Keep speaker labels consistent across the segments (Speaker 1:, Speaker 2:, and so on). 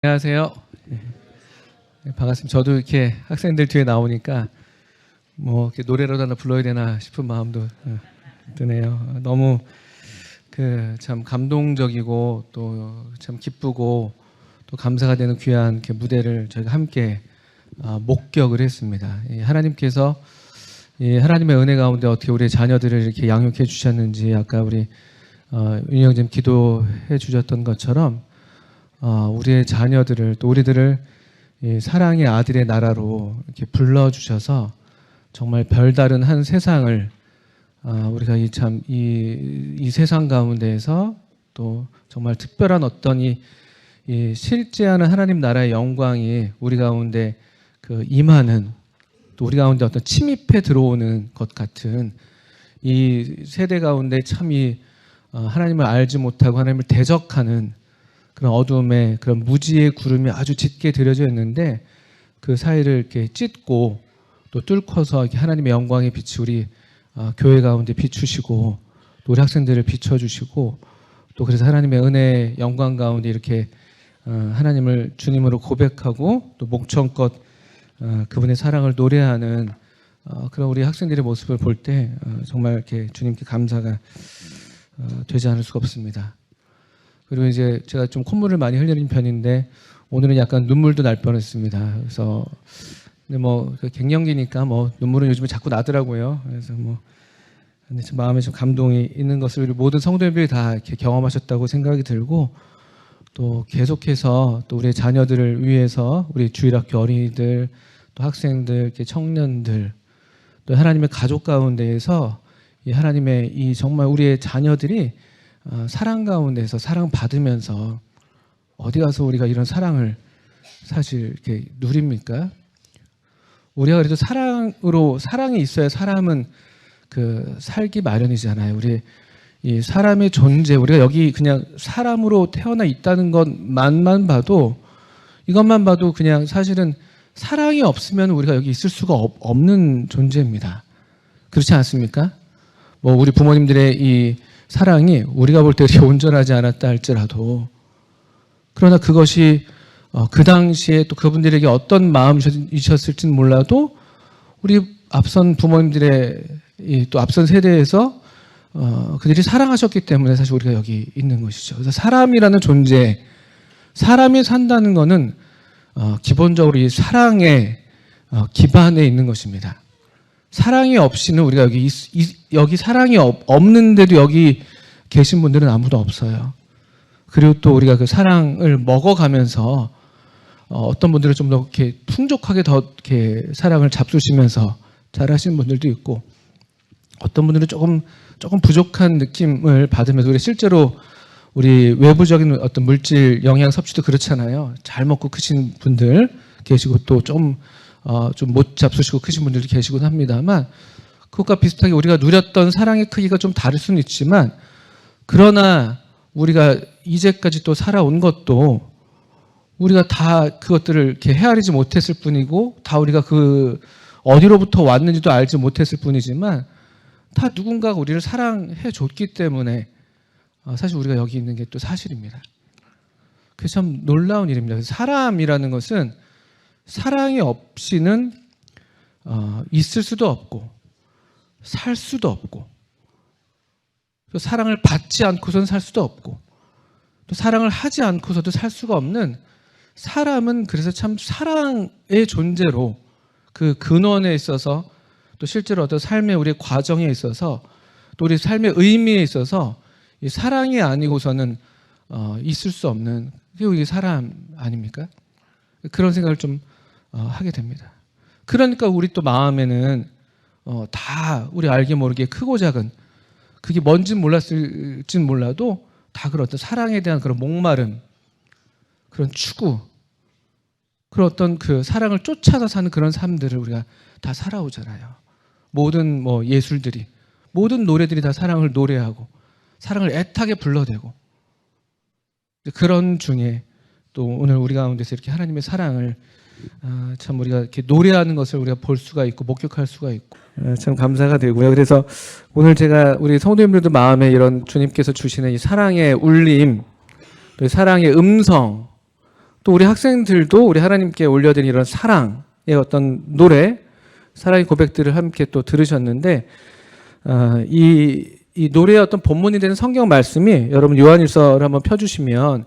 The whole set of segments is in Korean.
Speaker 1: 안녕하세요. 네, 반갑습니다. 저도 이렇게 학생들 뒤에 나오니까 뭐 이렇게 노래라도 하나 불러야 되나 싶은 마음도 드네요. 너무 참 감동적이고 또 참 기쁘고 또 감사가 되는 귀한 이렇게 무대를 저희가 함께 목격을 했습니다. 하나님께서 하나님의 은혜 가운데 어떻게 우리 자녀들을 이렇게 양육해 주셨는지 아까 우리 윤영님 기도해 주셨던 것처럼 우리의 자녀들을 또 우리들을 사랑의 아들의 나라로 이렇게 불러주셔서 정말 별다른 한 세상을 우리가 이 세상 가운데에서 또 정말 특별한 어떤 이 실제하는 하나님 나라의 영광이 우리 가운데 임하는 또 우리 가운데 어떤 침입해 들어오는 것 같은 이 세대 가운데 참 하나님을 알지 못하고 하나님을 대적하는 그런 어둠의 그런 무지의 구름이 아주 짙게 들여져 있는데 그 사이를 이렇게 찢고 또 뚫고서 이렇게 하나님의 영광의 빛이 우리 교회 가운데 비추시고 또 우리 학생들을 비춰주시고 또 그래서 하나님의 은혜 영광 가운데 이렇게 하나님을 주님으로 고백하고 또 목청껏 그분의 사랑을 노래하는 그런 우리 학생들의 모습을 볼 때 정말 이렇게 주님께 감사가 되지 않을 수가 없습니다. 그리고 이제 제가 좀 콧물을 많이 흘리는 편인데 오늘은 약간 눈물도 날 뻔했습니다. 그래서 근데 뭐 갱년기니까 뭐 눈물은 요즘에 자꾸 나더라고요. 그래서 뭐 근데 제 마음에 좀 감동이 있는 것을 우리 모든 성도님들이 다 이렇게 경험하셨다고 생각이 들고 또 계속해서 또 우리 자녀들을 위해서 우리 주일학교 어린이들 또 학생들 이렇게 청년들 또 하나님의 가족 가운데에서 이 하나님의 이 정말 우리의 자녀들이 사랑 가운데서 사랑 받으면서 어디 가서 우리가 이런 사랑을 사실 이렇게 누립니까? 우리가 그래도 사랑이 있어야 사람은 살기 마련이잖아요. 우리 이 사람의 존재, 우리가 여기 그냥 사람으로 태어나 있다는 것만만 봐도 이것만 봐도 그냥 사실은 사랑이 없으면 우리가 여기 있을 수가 없는 존재입니다. 그렇지 않습니까? 뭐 우리 부모님들의 이 사랑이 우리가 볼 때 온전하지 않았다 할지라도 그러나 그것이 그 당시에 또 그분들에게 어떤 마음이셨을지는 몰라도 우리 앞선 부모님들의 또 앞선 세대에서 그들이 사랑하셨기 때문에 사실 우리가 여기 있는 것이죠. 그래서 사람이라는 존재, 사람이 산다는 것은 기본적으로 이 사랑의 기반에 있는 것입니다. 사랑이 없이는 우리가 여기 사랑이 없는데도 여기 계신 분들은 아무도 없어요. 그리고 또 우리가 그 사랑을 먹어가면서 어떤 분들은 좀 더 이렇게 풍족하게 더 이렇게 사랑을 잡수시면서 잘하시는 분들도 있고 어떤 분들은 조금 부족한 느낌을 받으면서 우리 실제로 우리 외부적인 어떤 물질 영양 섭취도 그렇잖아요. 잘 먹고 크신 분들 계시고 또 좀 못 잡수시고 크신 분들도 계시곤 합니다만 그것과 비슷하게 우리가 누렸던 사랑의 크기가 좀 다를 수는 있지만 그러나 우리가 이제까지 또 살아온 것도 우리가 다 그것들을 이렇게 헤아리지 못했을 뿐이고 다 우리가 어디로부터 왔는지도 알지 못했을 뿐이지만 다 누군가가 우리를 사랑해 줬기 때문에 사실 우리가 여기 있는 게 또 사실입니다. 그래서 참 놀라운 일입니다. 그래서 사람이라는 것은 사랑이 없이는 있을 수도 없고 살 수도 없고 또 사랑을 받지 않고서는 살 수도 없고 또 사랑을 하지 않고서도 살 수가 없는 사람은 그래서 참 사랑의 존재로 그 근원에 있어서 또 실제로 어떤 삶의 우리 과정에 있어서 또 우리 삶의 의미에 있어서 이 사랑이 아니고서는 있을 수 없는 그게 사람 아닙니까? 그런 생각을 좀 하게 됩니다. 그러니까 우리 또 마음에는 다 우리 알게 모르게 크고 작은 그게 뭔진 몰랐을진 몰라도 다 그런 어떤 사랑에 대한 그런 목마름, 그런 추구, 그런 어떤 그 사랑을 쫓아서 사는 그런 삶들을 우리가 다 살아오잖아요. 모든 예술들이, 모든 노래들이 다 사랑을 노래하고 사랑을 애타게 불러대고 그런 중에 또 오늘 우리 가운데서 이렇게 하나님의 사랑을 참 우리가 이렇게 노래하는 것을 우리가 볼 수가 있고 목격할 수가 있고 참 감사가 되고요. 그래서 오늘 제가 우리 성도님들도 마음에 이런 주님께서 주시는 이 사랑의 울림, 또 사랑의 음성, 또 우리 학생들도 우리 하나님께 올려드린 이런 사랑의 어떤 노래, 사랑의 고백들을 함께 또 들으셨는데, 이 노래의 어떤 본문이 되는 성경 말씀이 여러분 요한일서를 한번 펴주시면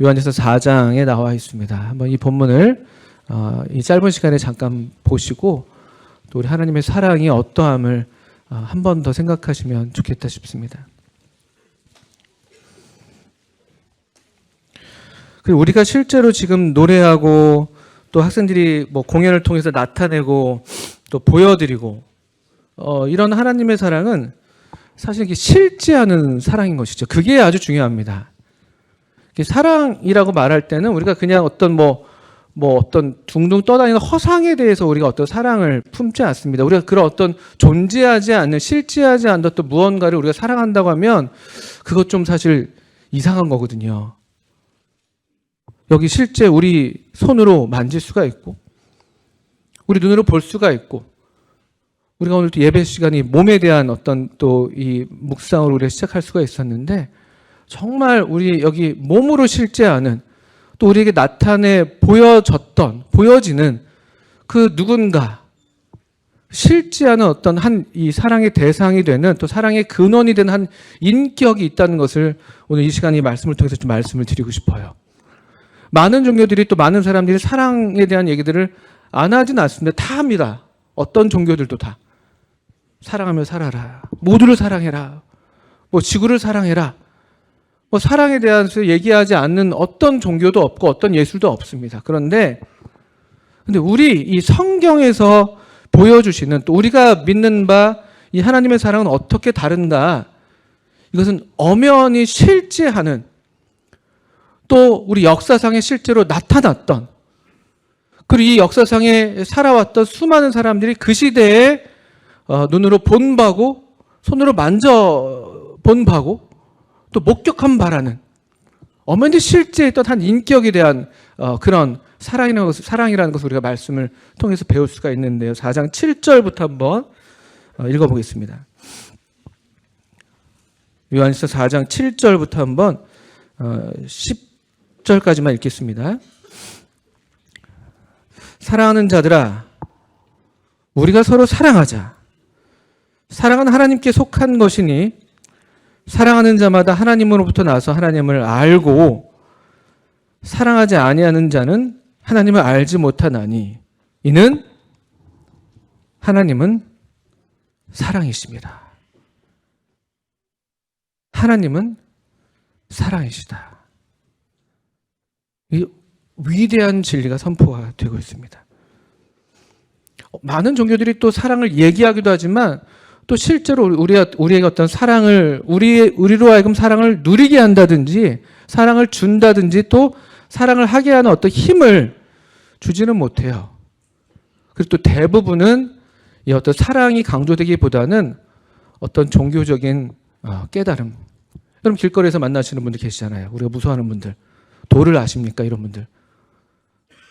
Speaker 1: 요한일서 4장에 나와 있습니다. 한번 이 본문을 이 짧은 시간에 잠깐 보시고 또 우리 하나님의 사랑이 어떠함을 한 번 더 생각하시면 좋겠다 싶습니다. 그리고 우리가 실제로 지금 노래하고 또 학생들이 뭐 공연을 통해서 나타내고 또 보여드리고 이런 하나님의 사랑은 사실 이게 실제하는 사랑인 것이죠. 그게 아주 중요합니다. 사랑이라고 말할 때는 우리가 그냥 어떤 어떤 둥둥 떠다니는 허상에 대해서 우리가 어떤 사랑을 품지 않습니다. 우리가 그런 어떤 존재하지 않는, 실제하지 않는 어떤 무언가를 우리가 사랑한다고 하면 그것 좀 사실 이상한 거거든요. 여기 실제 우리 손으로 만질 수가 있고 우리 눈으로 볼 수가 있고 우리가 오늘 또 예배 시간이 몸에 대한 어떤 또 이 묵상으로 우리가 시작할 수가 있었는데 정말 우리 여기 몸으로 실제하는 또 우리에게 보여지는 그 누군가 실제하는 어떤 이 사랑의 대상이 되는 또 사랑의 근원이 되는 한 인격이 있다는 것을 오늘 이 시간 이 말씀을 통해서 좀 말씀을 드리고 싶어요. 많은 종교들이 또 많은 사람들이 사랑에 대한 얘기들을 안 하진 않습니다. 다 합니다. 어떤 종교들도 다. 사랑하며 살아라. 모두를 사랑해라. 지구를 사랑해라. 사랑에 대해서 얘기하지 않는 어떤 종교도 없고 어떤 예술도 없습니다. 근데 우리 이 성경에서 보여주시는 또 우리가 믿는 바 이 하나님의 사랑은 어떻게 다른가? 이것은 엄연히 실제하는 또 우리 역사상에 실제로 나타났던 그리고 이 역사상에 살아왔던 수많은 사람들이 그 시대에 눈으로 본 바고 손으로 만져본 바고 또 목격한 바라는 엄연히 실제했던 한 인격에 대한 그런 사랑이라는 것을 우리가 말씀을 통해서 배울 수가 있는데요. 4장 7절부터 한번 읽어보겠습니다. 요한일서 4장 7절부터 한번 10절까지만 읽겠습니다. 사랑하는 자들아, 우리가 서로 사랑하자. 사랑은 하나님께 속한 것이니 사랑하는 자마다 하나님으로부터 나서 하나님을 알고 사랑하지 아니하는 자는 하나님을 알지 못하나니 이는 하나님은 사랑이십니다. 하나님은 사랑이시다. 이 위대한 진리가 선포가 되고 있습니다. 많은 종교들이 또 사랑을 얘기하기도 하지만 또 실제로 우리에게 어떤 사랑을 우리로 하여금 사랑을 누리게 한다든지 사랑을 준다든지 또 사랑을 하게 하는 어떤 힘을 주지는 못해요. 그리고 또 대부분은 이 어떤 사랑이 강조되기보다는 어떤 종교적인 깨달음. 여러분 길거리에서 만나시는 분들 계시잖아요. 우리가 무서워하는 분들. 도를 아십니까? 이런 분들.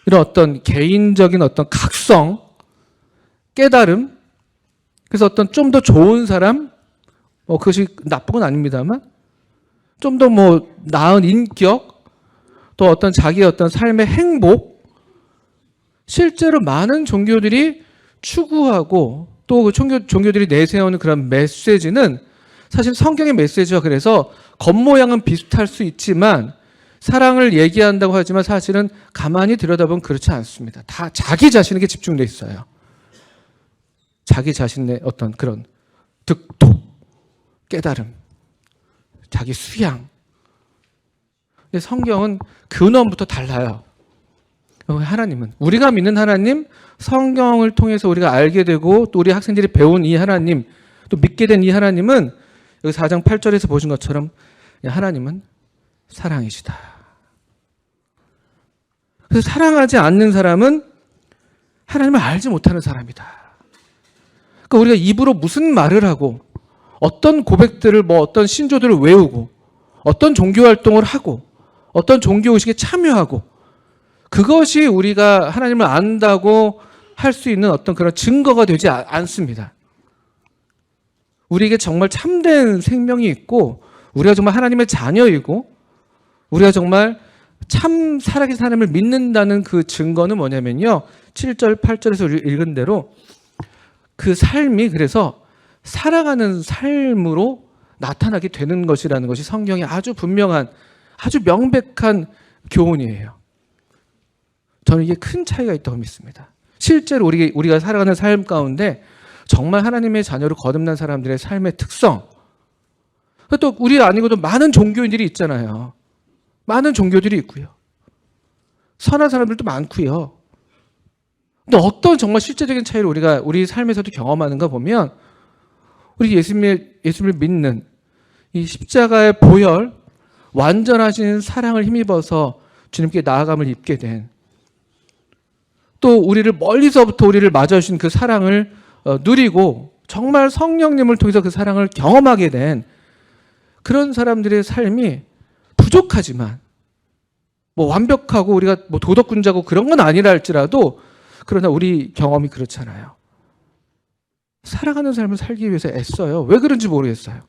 Speaker 1: 이런 어떤 개인적인 어떤 각성, 깨달음, 그래서 어떤 좀 더 좋은 사람, 그것이 나쁜 건 아닙니다만, 좀 더 나은 인격, 또 어떤 자기의 어떤 삶의 행복, 실제로 많은 종교들이 추구하고 또 그 종교들이 내세우는 그런 메시지는 사실 성경의 메시지와 그래서 겉모양은 비슷할 수 있지만 사랑을 얘기한다고 하지만 사실은 가만히 들여다보면 그렇지 않습니다. 다 자기 자신에게 집중돼 있어요. 자기 자신의 어떤 그런 득도, 깨달음, 자기 수양. 근데 성경은 근원부터 달라요. 하나님은 우리가 믿는 하나님, 성경을 통해서 우리가 알게 되고 또 우리 학생들이 배운 이 하나님, 또 믿게 된 이 하나님은 여기 4장 8절에서 보신 것처럼 하나님은 사랑이시다. 그래서 사랑하지 않는 사람은 하나님을 알지 못하는 사람이다. 그러니까 우리가 입으로 무슨 말을 하고 어떤 고백들을 어떤 신조들을 외우고 어떤 종교 활동을 하고 어떤 종교의식에 참여하고 그것이 우리가 하나님을 안다고 할 수 있는 어떤 그런 증거가 되지 않습니다. 우리에게 정말 참된 생명이 있고 우리가 정말 하나님의 자녀이고 우리가 정말 참 살아계신 하나님을 믿는다는 그 증거는 뭐냐면요. 7절, 8절에서 읽은 대로 그 삶이 그래서 살아가는 삶으로 나타나게 되는 것이라는 것이 성경의 아주 분명한, 아주 명백한 교훈이에요. 저는 이게 큰 차이가 있다고 믿습니다. 실제로 우리가 살아가는 삶 가운데 정말 하나님의 자녀로 거듭난 사람들의 삶의 특성, 또 우리 아니고도 많은 종교인들이 있잖아요. 많은 종교들이 있고요. 선한 사람들도 많고요. 근데 어떤 정말 실제적인 차이를 우리가 우리 삶에서도 경험하는가 보면 우리 예수님을 믿는 이 십자가의 보혈, 완전하신 사랑을 힘입어서 주님께 나아감을 입게 된, 또 우리를 멀리서부터 우리를 맞아주신 그 사랑을 누리고 정말 성령님을 통해서 그 사랑을 경험하게 된 그런 사람들의 삶이 부족하지만 뭐 완벽하고 우리가 뭐 도덕군자고 그런 건 아니라 할지라도 그러나 우리 경험이 그렇잖아요. 사랑하는 삶을 살기 위해서 애써요. 왜 그런지 모르겠어요.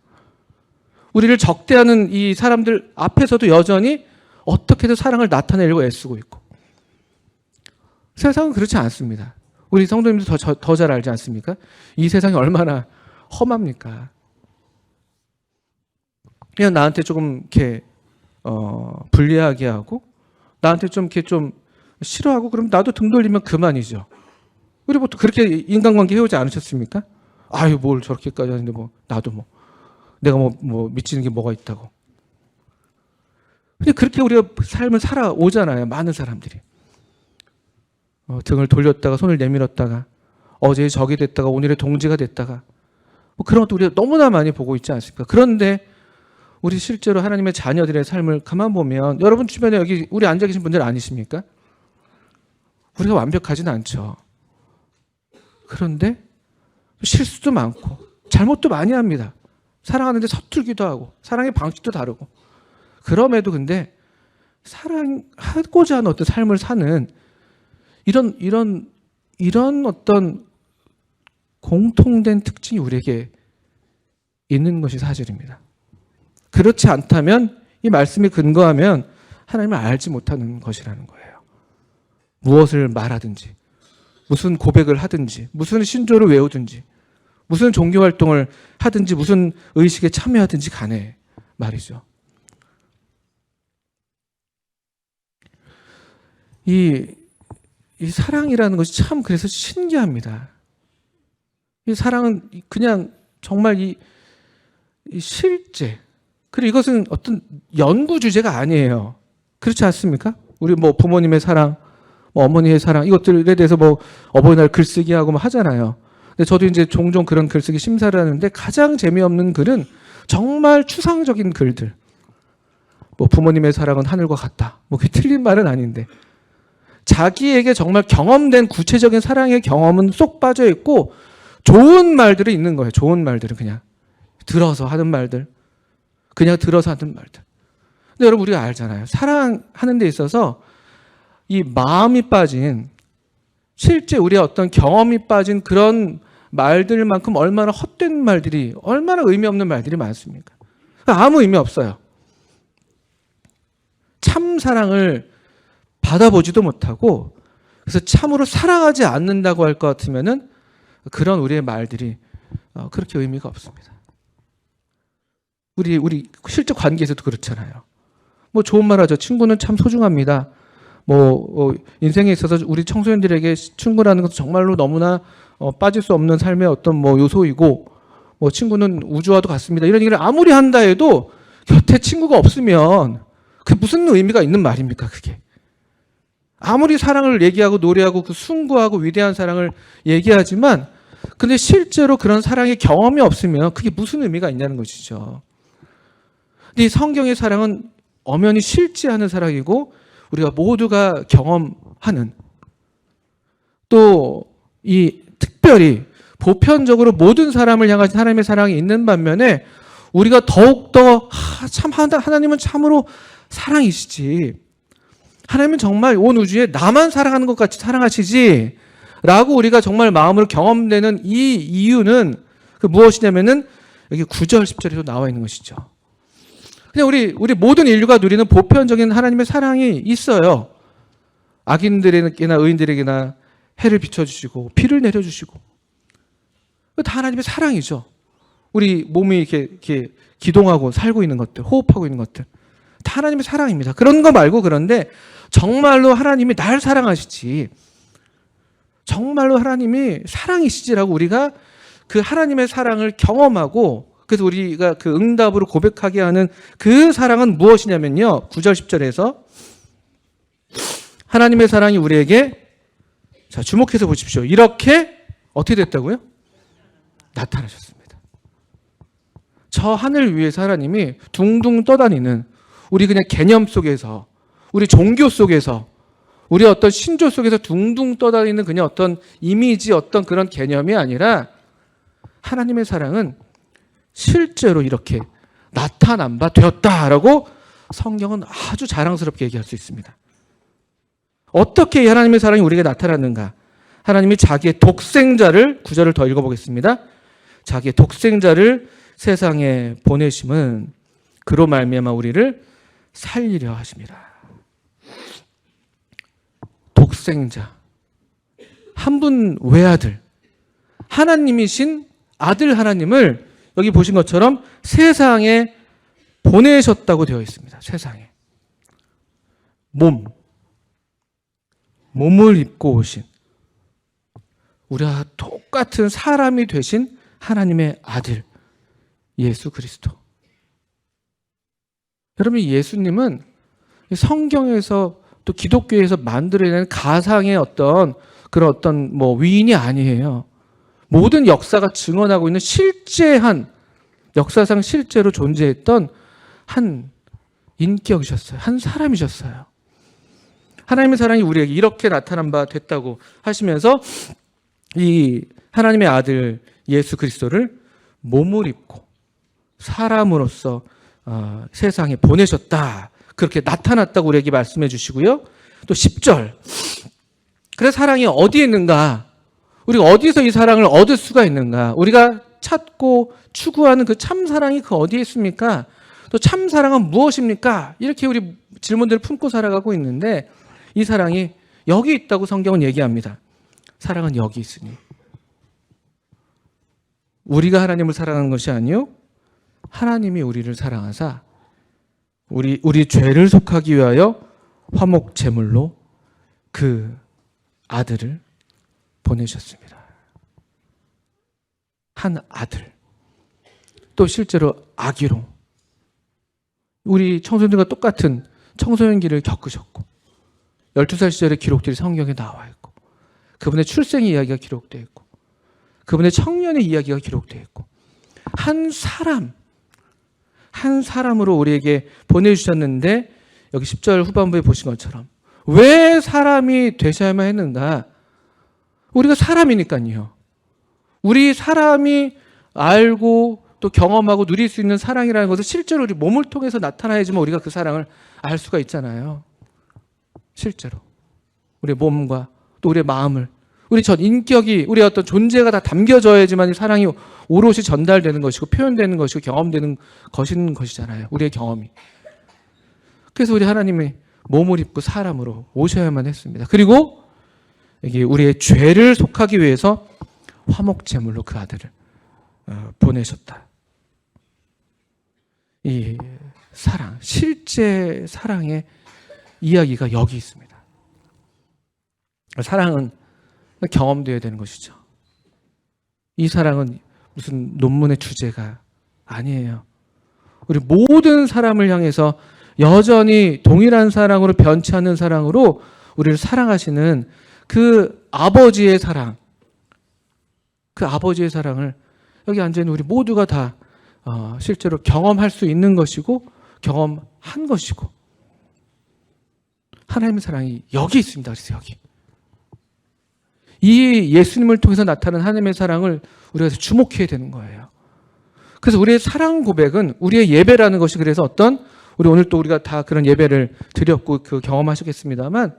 Speaker 1: 우리를 적대하는 이 사람들 앞에서도 여전히 어떻게든 사랑을 나타내려고 애쓰고 있고, 세상은 그렇지 않습니다. 우리 성도님도 더 잘 알지 않습니까? 이 세상이 얼마나 험합니까? 그냥 나한테 조금 이렇게 불리하게 하고 나한테 좀 이렇게 좀 싫어하고 그럼 나도 등 돌리면 그만이죠. 우리 보통 그렇게 인간관계 해오지 않으셨습니까? 아유 뭘 저렇게까지 하는데 뭐 나도 뭐 내가 뭐 미치는 게 뭐가 있다고. 근데 그렇게 우리가 삶을 살아오잖아요. 많은 사람들이. 등을 돌렸다가 손을 내밀었다가 어제의 적이 됐다가 오늘의 동지가 됐다가 뭐 그런 것도 우리가 너무나 많이 보고 있지 않습니까? 그런데 우리 실제로 하나님의 자녀들의 삶을 가만 보면 여러분 주변에 여기 우리 앉아 계신 분들 아니십니까? 우리가 완벽하진 않죠. 그런데 실수도 많고 잘못도 많이 합니다. 사랑하는데 서툴기도 하고 사랑의 방식도 다르고, 그럼에도 근데 사랑하고자 하는 어떤 삶을 사는 이런 어떤 공통된 특징이 우리에게 있는 것이 사실입니다. 그렇지 않다면 이 말씀에 근거하면 하나님을 알지 못하는 것이라는 거예요. 무엇을 말하든지 무슨 고백을 하든지 무슨 신조를 외우든지 무슨 종교활동을 하든지 무슨 의식에 참여하든지 간에 말이죠. 이 사랑이라는 것이 참 그래서 신기합니다. 이 사랑은 그냥 정말 이 실제, 그리고 이것은 어떤 연구 주제가 아니에요. 그렇지 않습니까? 우리 뭐 부모님의 사랑, 뭐 어머니의 사랑, 이것들에 대해서 뭐 어버이날 글쓰기 하고 뭐 하잖아요. 근데 저도 이제 종종 그런 글쓰기 심사를 하는데 가장 재미없는 글은 정말 추상적인 글들. 뭐 부모님의 사랑은 하늘과 같다. 뭐 그게 틀린 말은 아닌데 자기에게 정말 경험된 구체적인 사랑의 경험은 쏙 빠져 있고 좋은 말들이 있는 거예요. 좋은 말들은 그냥 들어서 하는 말들, 그냥 들어서 하는 말들. 근데 여러분 우리가 알잖아요. 사랑하는 데 있어서 이 마음이 빠진, 실제 우리의 어떤 경험이 빠진 그런 말들만큼 얼마나 헛된 말들이, 얼마나 의미 없는 말들이 많습니까? 아무 의미 없어요. 참 사랑을 받아보지도 못하고 그래서 참으로 사랑하지 않는다고 할 것 같으면은 그런 우리의 말들이 그렇게 의미가 없습니다. 우리 실제 관계에서도 그렇잖아요. 뭐 좋은 말 하죠. 친구는 참 소중합니다. 인생에 있어서 우리 청소년들에게 친구라는 것은 정말로 너무나 빠질 수 없는 삶의 어떤 요소이고, 친구는 우주와도 같습니다. 이런 얘기를 아무리 한다 해도 곁에 친구가 없으면 그게 무슨 의미가 있는 말입니까, 그게? 아무리 사랑을 얘기하고 노래하고 그 숭고하고 위대한 사랑을 얘기하지만 근데 실제로 그런 사랑의 경험이 없으면 그게 무슨 의미가 있냐는 것이죠. 근데 이 성경의 사랑은 엄연히 실제하는 사랑이고 우리가 모두가 경험하는, 또 이 특별히 보편적으로 모든 사람을 향한 하나님의 사랑이 있는 반면에 우리가 더욱더 참 하나님은 참으로 사랑이시지, 하나님은 정말 온 우주에 나만 사랑하는 것 같이 사랑하시지 라고 우리가 정말 마음으로 경험되는 이 이유는 그 무엇이냐면은 여기 9절 10절에도 나와 있는 것이죠. 그냥 우리 모든 인류가 누리는 보편적인 하나님의 사랑이 있어요. 악인들에게나 의인들에게나 해를 비춰주시고 피를 내려주시고, 다 하나님의 사랑이죠. 우리 몸이 이렇게 기동하고 살고 있는 것들, 호흡하고 있는 것들, 다 하나님의 사랑입니다. 그런 거 말고, 그런데 정말로 하나님이 날 사랑하시지, 정말로 하나님이 사랑이시지라고 우리가 그 하나님의 사랑을 경험하고, 그래서 우리가 그 응답으로 고백하게 하는 그 사랑은 무엇이냐면요, 9절 10절에서 하나님의 사랑이 우리에게, 자, 주목해서 보십시오. 이렇게 어떻게 됐다고요? 나타나셨습니다. 저 하늘 위에서 하나님이 둥둥 떠다니는, 우리 그냥 개념 속에서, 우리 종교 속에서, 우리 어떤 신조 속에서 둥둥 떠다니는 그냥 어떤 이미지, 어떤 그런 개념이 아니라, 하나님의 사랑은 실제로 이렇게 나타난 바 되었다라고 성경은 아주 자랑스럽게 얘기할 수 있습니다. 어떻게 하나님의 사랑이 우리에게 나타났는가? 하나님이 자기의 독생자를, 9절을 더 읽어보겠습니다. 자기의 독생자를 세상에 보내심은 그로 말미암아 우리를 살리려 하심이라. 독생자, 한 분 외아들, 하나님이신 아들 하나님을 여기 보신 것처럼 세상에 보내셨다고 되어 있습니다. 세상에. 몸을 입고 오신, 우리와 똑같은 사람이 되신 하나님의 아들 예수 그리스도. 여러분, 예수님은 성경에서 또 기독교에서 만들어낸 가상의 어떤 그런 어떤 위인이 아니에요. 모든 역사가 증언하고 있는 실제한, 역사상 실제로 존재했던 한 인격이셨어요. 한 사람이셨어요. 하나님의 사랑이 우리에게 이렇게 나타난 바 됐다고 하시면서 이 하나님의 아들 예수 그리스도를 몸을 입고 사람으로서 세상에 보내셨다, 그렇게 나타났다고 우리에게 말씀해 주시고요. 또 10절, 그래서 사랑이 어디에 있는가, 우리가 어디서 이 사랑을 얻을 수가 있는가, 우리가 찾고 추구하는 그 참사랑이 그 어디에 있습니까? 또 참사랑은 무엇입니까? 이렇게 우리 질문들을 품고 살아가고 있는데, 이 사랑이 여기 있다고 성경은 얘기합니다. 사랑은 여기 있으니. 우리가 하나님을 사랑하는 것이 아니요, 하나님이 우리를 사랑하사 우리 죄를 속하기 위하여 화목 제물로 그 아들을 보내셨습니다. 한 아들. 또 실제로 아기로 우리 청소년들과 똑같은 청소년기를 겪으셨고, 12살 시절의 기록들이 성경에 나와 있고, 그분의 출생 이야기가 기록되어 있고, 그분의 청년의 이야기가 되어 있고, 한 사람으로 우리에게 보내주셨는데, 여기 10절 후반부에 보신 것처럼 왜 사람이 되셔야만 했는가? 우리가 사람이니까요. 우리 사람이 알고 또 경험하고 누릴 수 있는 사랑이라는 것을 실제로 우리 몸을 통해서 나타나야지만 우리가 그 사랑을 알 수가 있잖아요. 실제로 우리의 몸과 또 우리의 마음을, 우리 전 인격이, 우리의 어떤 존재가 다 담겨져야지만 이 사랑이 오롯이 전달되는 것이고 표현되는 것이고 경험되는 것이잖아요. 우리의 경험이. 그래서 우리 하나님이 몸을 입고 사람으로 오셔야만 했습니다. 그리고 여기 우리의 죄를 속하기 위해서 화목제물로 그 아들을 보내셨다. 이 사랑, 실제 사랑의 이야기가 여기 있습니다. 사랑은 경험되어야 되는 것이죠. 이 사랑은 무슨 논문의 주제가 아니에요. 우리 모든 사람을 향해서 여전히 동일한 사랑으로 변치 않는 사랑으로 우리를 사랑하시는 그 아버지의 사랑, 그 아버지의 사랑을 여기 앉아있는 우리 모두가 다 실제로 경험할 수 있는 것이고 경험한 것이고, 하나님의 사랑이 여기 있습니다. 그래서 여기 이 예수님을 통해서 나타나는 하나님의 사랑을 우리가 주목해야 되는 거예요. 그래서 우리의 사랑 고백은 우리의 예배라는 것이, 그래서 우리 오늘 또 우리가 다 그런 예배를 드렸고 그 경험하셨겠습니다만,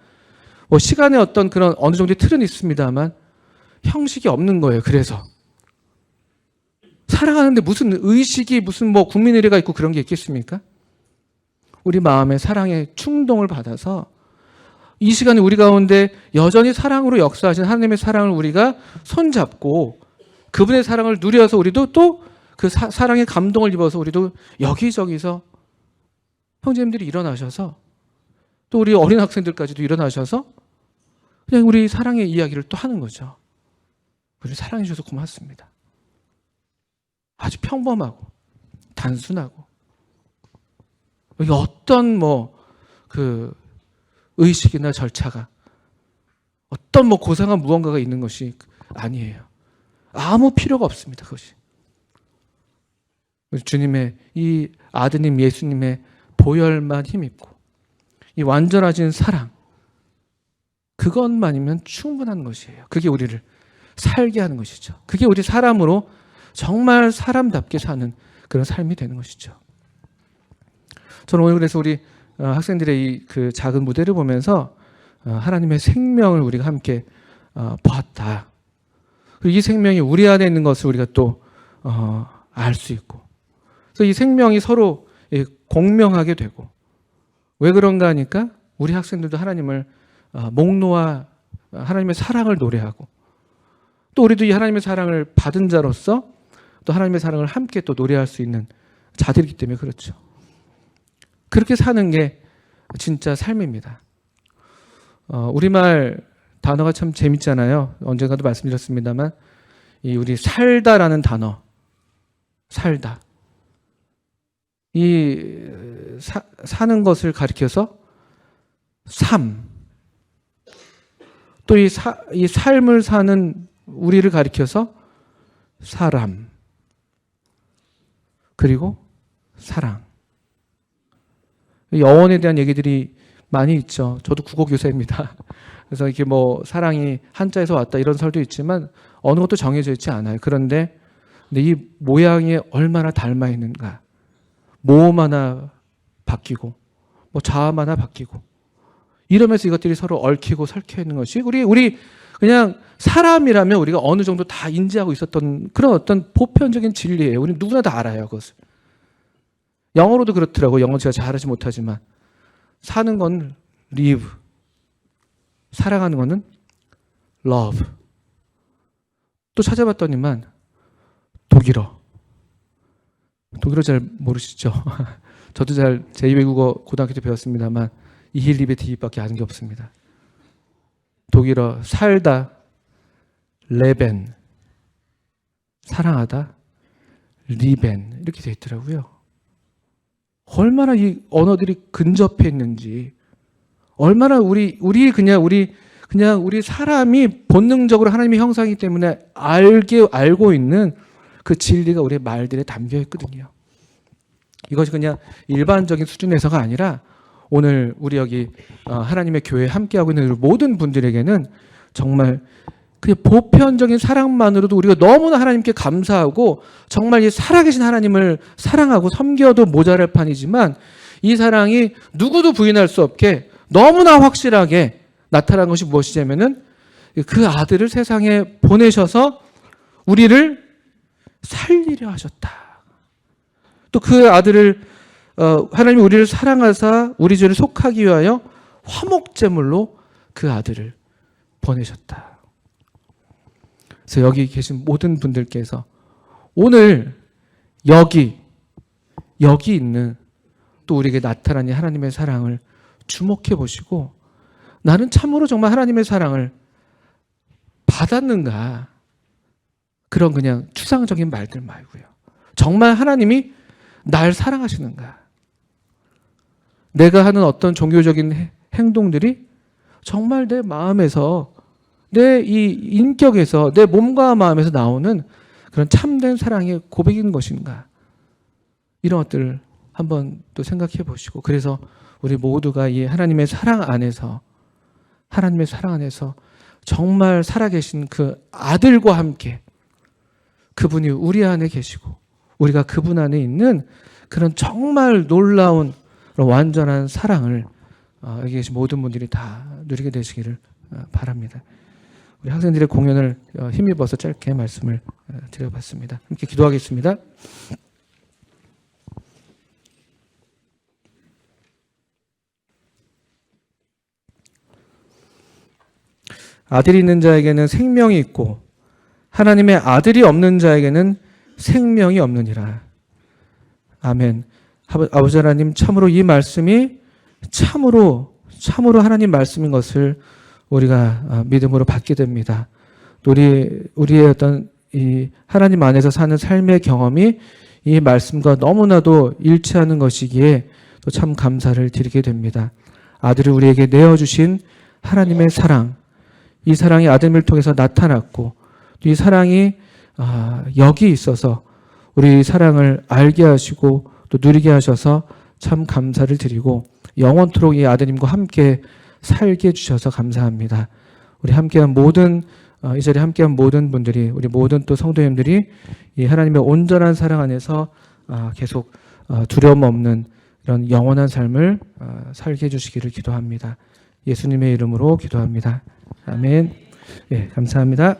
Speaker 1: 시간의 어떤 그런 어느 정도의 틀은 있습니다만 형식이 없는 거예요. 그래서 사랑하는데 무슨 의식이, 무슨 국민의례가 있고 그런 게 있겠습니까? 우리 마음의 사랑의 충동을 받아서 이 시간에 우리 가운데 여전히 사랑으로 역사하신 하나님의 사랑을 우리가 손잡고 그분의 사랑을 누려서 우리도 또 그 사랑의 감동을 입어서 우리도 여기저기서 형제님들이 일어나셔서 또 우리 어린 학생들까지도 일어나셔서 그냥 우리 사랑의 이야기를 또 하는 거죠. 우리 사랑해 주셔서 고맙습니다. 아주 평범하고 단순하고 여기 어떤 그 의식이나 절차가 어떤 고상한 무언가가 있는 것이 아니에요. 아무 필요가 없습니다. 그것이. 주님의 이 아드님 예수님의 보혈만 힘입고 이 완전하신 사랑 그것만이면 충분한 것이에요. 그게 우리를 살게 하는 것이죠. 그게 우리 사람으로 정말 사람답게 사는 그런 삶이 되는 것이죠. 저는 오늘 그래서 우리 학생들의 이 그 작은 무대를 보면서 하나님의 생명을 우리가 함께 보았다. 그리고 이 생명이 우리 안에 있는 것을 우리가 또 알 수 있고, 그래서 이 생명이 서로 공명하게 되고, 왜 그런가 하니까 우리 학생들도 하나님을 목놓아 하나님의 사랑을 노래하고, 또 우리도 이 하나님의 사랑을 받은 자로서 또 하나님의 사랑을 함께 또 노래할 수 있는 자들이기 때문에 그렇죠. 그렇게 사는 게 진짜 삶입니다. 우리말 단어가 참 재밌잖아요. 언젠가도 말씀드렸습니다만 이 우리 살다라는 단어, 살다. 이 사는 것을 가리켜서 삶. 또 이 삶을 사는 우리를 가리켜서 사람. 그리고 사랑. 영혼에 대한 얘기들이 많이 있죠. 저도 국어 교사입니다. 그래서 이렇게 사랑이 한자에서 왔다 이런 설도 있지만 어느 것도 정해져 있지 않아요. 그런데 이 모양이 얼마나 닮아 있는가. 모음 하나 바뀌고 자음 하나 바뀌고 이러면서 이것들이 서로 얽히고 설켜 있는 것이 우리 그냥 사람이라면 우리가 어느 정도 다 인지하고 있었던 그런 어떤 보편적인 진리예요. 우리 누구나 다 알아요. 그것을. 영어로도 그렇더라고요. 영어 제가 잘하지 못하지만 사는 건 live, 사랑하는 거는 love. 또 찾아봤더니만 독일어 잘 모르시죠? 저도 잘 제2외국어 고등학교 때 배웠습니다만 이힐리베 디밖에 아는 게 없습니다. 독일어 살다, 레벤, 사랑하다, 리벤 이렇게 돼 있더라고요. 얼마나 이 언어들이 근접해 있는지, 얼마나 우리 사람이 본능적으로 하나님의 형상이기 때문에 알고 있는 그 진리가 우리의 말들에 담겨 있거든요. 이것이 그냥 일반적인 수준에서가 아니라 오늘 우리 여기 하나님의 교회에 함께하고 있는 모든 분들에게는 정말 그냥 보편적인 사랑만으로도 우리가 너무나 하나님께 감사하고 정말 이 살아계신 하나님을 사랑하고 섬겨도 모자랄 판이지만 이 사랑이 누구도 부인할 수 없게 너무나 확실하게 나타난 것이 무엇이냐면은 그 아들을 세상에 보내셔서 우리를 살리려 하셨다. 또 그 아들을 하나님이 우리를 사랑하사 우리 죄를 속하기 위하여 화목제물로 그 아들을 보내셨다. 그래서 여기 계신 모든 분들께서 오늘 여기 있는 또 우리에게 나타나는 하나님의 사랑을 주목해 보시고 나는 참으로 정말 하나님의 사랑을 받았는가, 그런 그냥 추상적인 말들 말고요. 정말 하나님이 날 사랑하시는가, 내가 하는 어떤 종교적인 행동들이 정말 내 마음에서, 내 이 인격에서, 내 몸과 마음에서 나오는 그런 참된 사랑의 고백인 것인가, 이런 것들을 한번 또 생각해 보시고, 그래서 우리 모두가 이 하나님의 사랑 안에서 정말 살아계신 그 아들과 함께 그분이 우리 안에 계시고 우리가 그분 안에 있는 그런 정말 놀라운 완전한 사랑을 여기 계신 모든 분들이 다 누리게 되시기를 바랍니다. 우리 학생들의 공연을 힘입어서 짧게 말씀을 드려봤습니다. 함께 기도하겠습니다. 아들이 있는 자에게는 생명이 있고 하나님의 아들이 없는 자에게는 생명이 없느니라. 아멘. 아버지 하나님, 참으로 이 말씀이 참으로 하나님 말씀인 것을 우리가 믿음으로 받게 됩니다. 우리의 어떤 이 하나님 안에서 사는 삶의 경험이 이 말씀과 너무나도 일치하는 것이기에 또 참 감사를 드리게 됩니다. 아들을 우리에게 내어주신 하나님의 사랑, 이 사랑이 아들을 통해서 나타났고 이 사랑이 여기 있어서 우리 사랑을 알게 하시고 또 누리게 하셔서 참 감사를 드리고 영원토록 이 아드님과 함께 살게 해주셔서 감사합니다. 우리 함께한 모든 이 자리에 함께한 모든 분들이, 우리 모든 또 성도님들이 이 하나님의 온전한 사랑 안에서 계속 두려움 없는 이런 영원한 삶을 살게 해주시기를 기도합니다. 예수님의 이름으로 기도합니다. 아멘. 예, 감사합니다.